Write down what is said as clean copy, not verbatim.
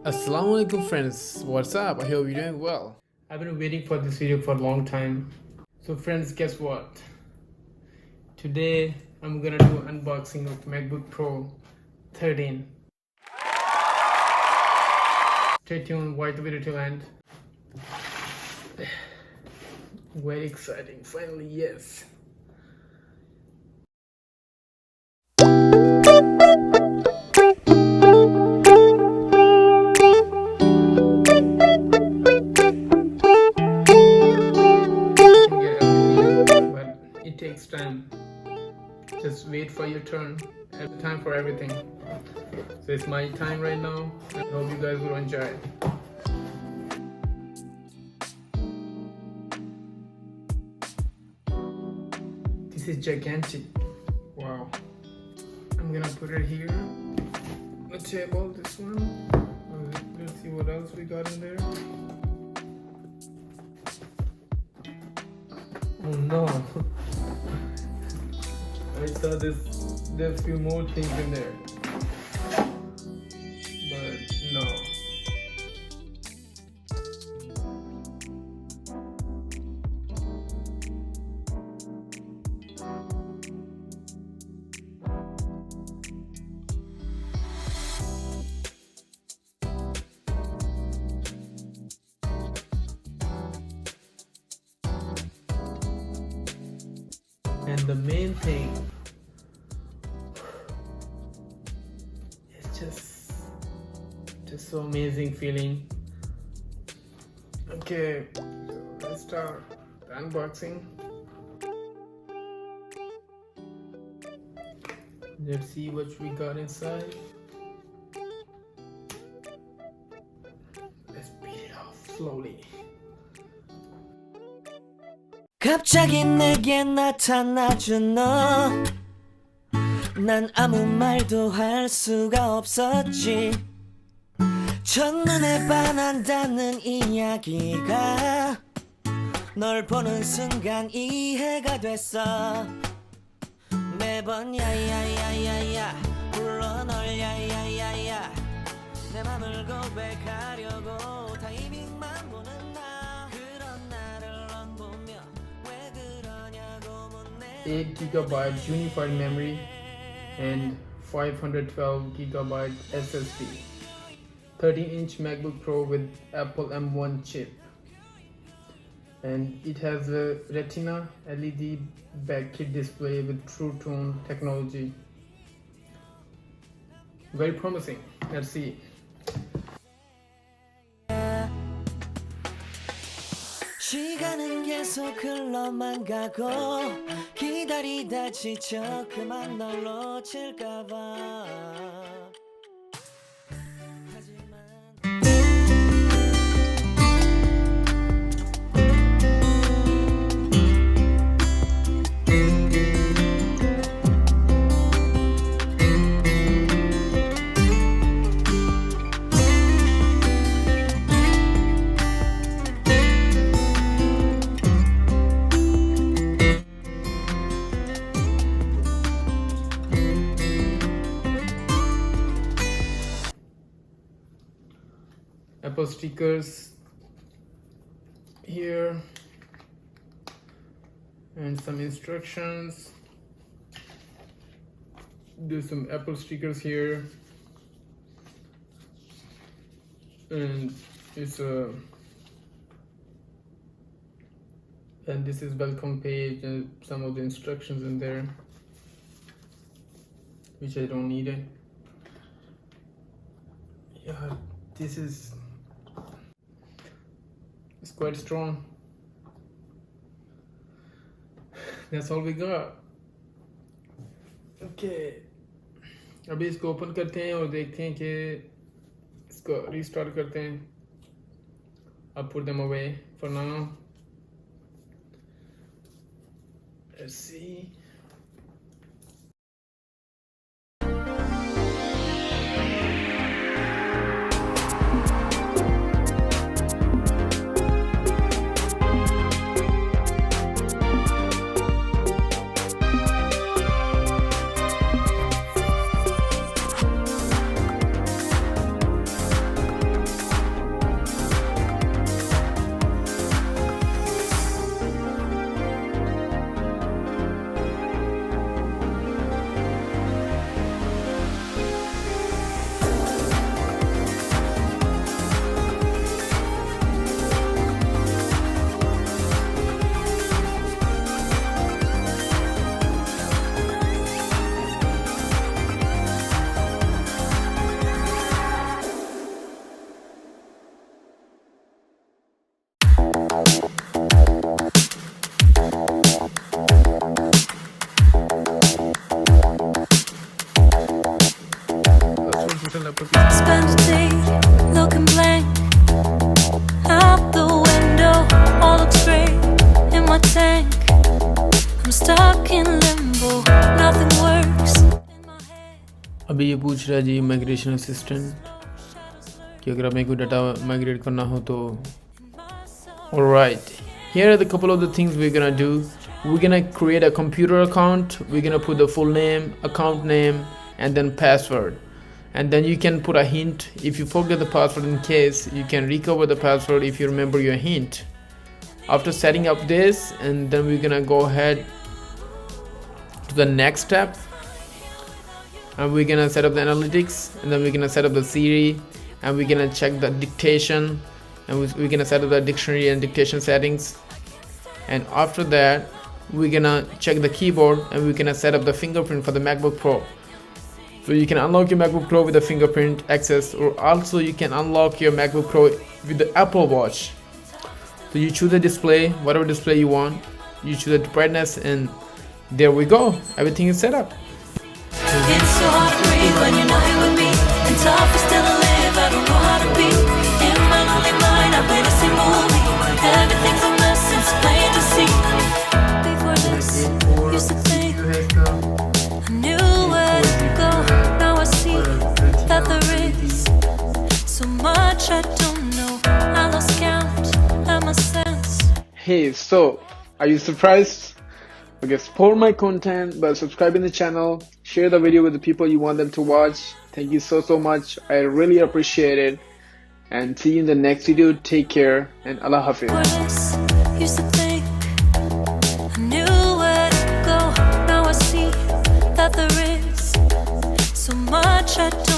Assalamu alaikum friends, what's up? I hope you're doing well. I've been waiting for this video for a long time. So friends, guess what? Today I'm gonna do unboxing of Macbook Pro 13. Stay tuned, watch the video till end. Very exciting, finally, yes. It takes time. Just wait for your turn. Time for everything. So it's my time right now. I hope you guys will enjoy it. This is gigantic. Wow. I'm gonna put it here. The table, this one. Let's see what else we got in there. Oh no. I saw there's few more things in there. But no. And the main thing, it's just so amazing feeling. Okay, so let's start the unboxing. Let's see what we got inside. Let's beat it off slowly. 갑자기 내게 나타나준 너, 난 아무 말도 할 수가 없었지. 첫눈에 반한다는 이야기가 널 보는 순간 이해가 됐어. 매번 야야야야야 불러 널 야야야야 내 맘을 고백하려고 타이밍만 보는 나. 그런 나를 넌 보며 8GB unified memory and 512GB SSD. 13-inch MacBook Pro with Apple M1 chip. And it has a Retina LED back-kit display with True Tone technology. Very promising. Let's see. 시간은 계속 흘러만 가고 기다리다 지쳐 그만 널 놓칠까봐. Apple stickers here and some instructions. There's some Apple stickers here, and it's a and this is welcome page and some of the instructions in there, which I don't need it. Yeah, this is it's quite strong. That's all we got. Okay, अभी इसको open करते हैं और देखते हैं कि इसको restart करते हैं. I'll put them away for now. Let's see. stuck in limbo, nothing works in my head. अभी ये पूछ रहा है जी माइग्रेशन असिस्टेंट कि अगर हमें कोई डाटा माइग्रेट करना हो तो alright, here are the couple of the things we're gonna do. We're gonna create a computer account. We're gonna put the full name, account name, and then password, and then you can put a hint. If you forget the password, in case you can recover the password if you remember your hint. After setting up this, and then we're gonna go ahead to the next step, and we're gonna set up the analytics, and then we're gonna set up the Siri, and we're gonna check the dictation, and we're gonna set up the dictionary and dictation settings, and after that we're gonna check the keyboard, and we're gonna set up the fingerprint for the MacBook Pro. So you can unlock your MacBook Pro with the fingerprint access, or also you can unlock your MacBook Pro with the Apple Watch. So you choose the display, whatever display you want, you choose the brightness, and there we go, everything is set up. It's so hard to breathe when you're not here with me, and tough is still to live, I don't know how to be. In my lonely mind, I play the same movie. Everything's a mess, it's plain to see. Before this, used to think I knew where to go. Now I see that there is so much I don't know. I lost count of my sense. Hey, so are you surprised? Okay, support my content by subscribing the channel, share the video with the people you want them to watch. Thank you so much, I really appreciate it, and see you in the next video. Take care, and Allah Hafiz. Used to think I knew where to go. Now I see that there is so much I don't